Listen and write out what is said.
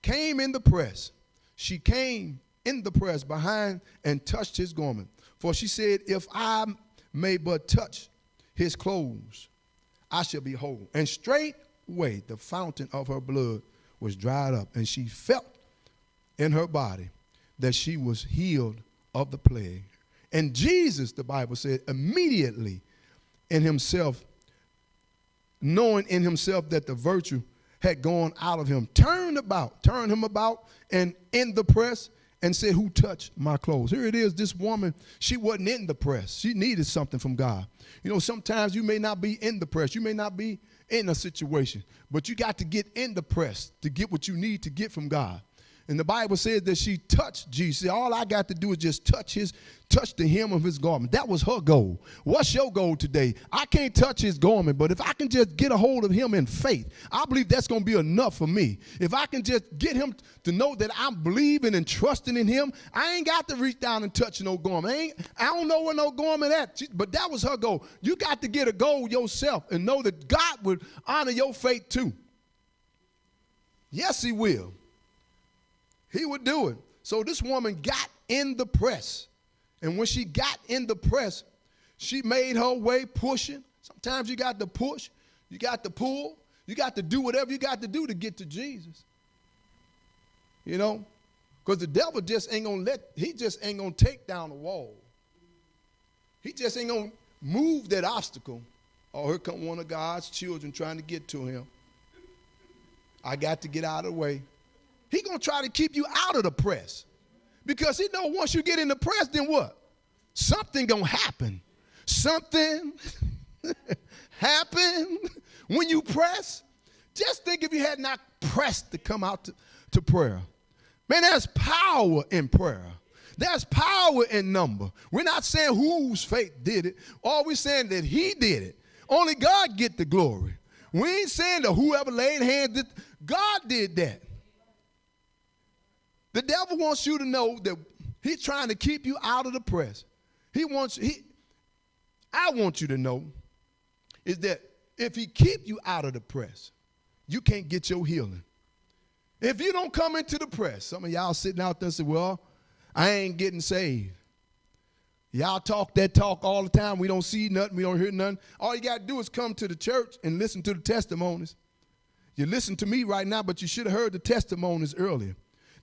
came in the press. She came in the press behind and touched his garment. For she said, if I may but touch his clothes, I shall be whole. And straightway the fountain of her blood was dried up, and she felt in her body that she was healed of the plague. And Jesus, the Bible said, immediately in himself, knowing in himself that the virtue had gone out of him, turned him about, and in the press, and said, who touched my clothes? Here it is, this woman, she wasn't in the press. She needed something from God. You know, sometimes you may not be in the press. You may not be in a situation, but you got to get in the press to get what you need to get from God. And the Bible says that she touched Jesus. See, all I got to do is just touch the hem of his garment. That was her goal. What's your goal today? I can't touch his garment, but if I can just get a hold of him in faith, I believe that's going to be enough for me. If I can just get him to know that I'm believing and trusting in him, I ain't got to reach down and touch no garment. I don't know where no garment at, but that was her goal. You got to get a goal yourself and know that God would honor your faith too. Yes, he will. He would do it. So this woman got in the press. And when she got in the press, she made her way pushing. Sometimes you got to push. You got to pull. You got to do whatever you got to do to get to Jesus. You know? Because the devil just ain't going to take down the wall. He just ain't going to move that obstacle. Oh, here come one of God's children trying to get to him. I got to get out of the way. He's going to try to keep you out of the press. Because he knows once you get in the press, then what? Something going to happen. Something happen when you press. Just think if you had not pressed to come out to prayer. Man, there's power in prayer. There's power in number. We're not saying whose faith did it. All we're saying that he did it. Only God get the glory. We ain't saying that whoever laid hands did. God did that. The devil wants you to know that he's trying to keep you out of the press. I want you to know is that if he keep you out of the press, you can't get your healing. If you don't come into the press, some of y'all sitting out there and say, well, I ain't getting saved. Y'all talk that talk all the time. We don't see nothing. We don't hear nothing. All you got to do is come to the church and listen to the testimonies. You listen to me right now, but you should have heard the testimonies earlier.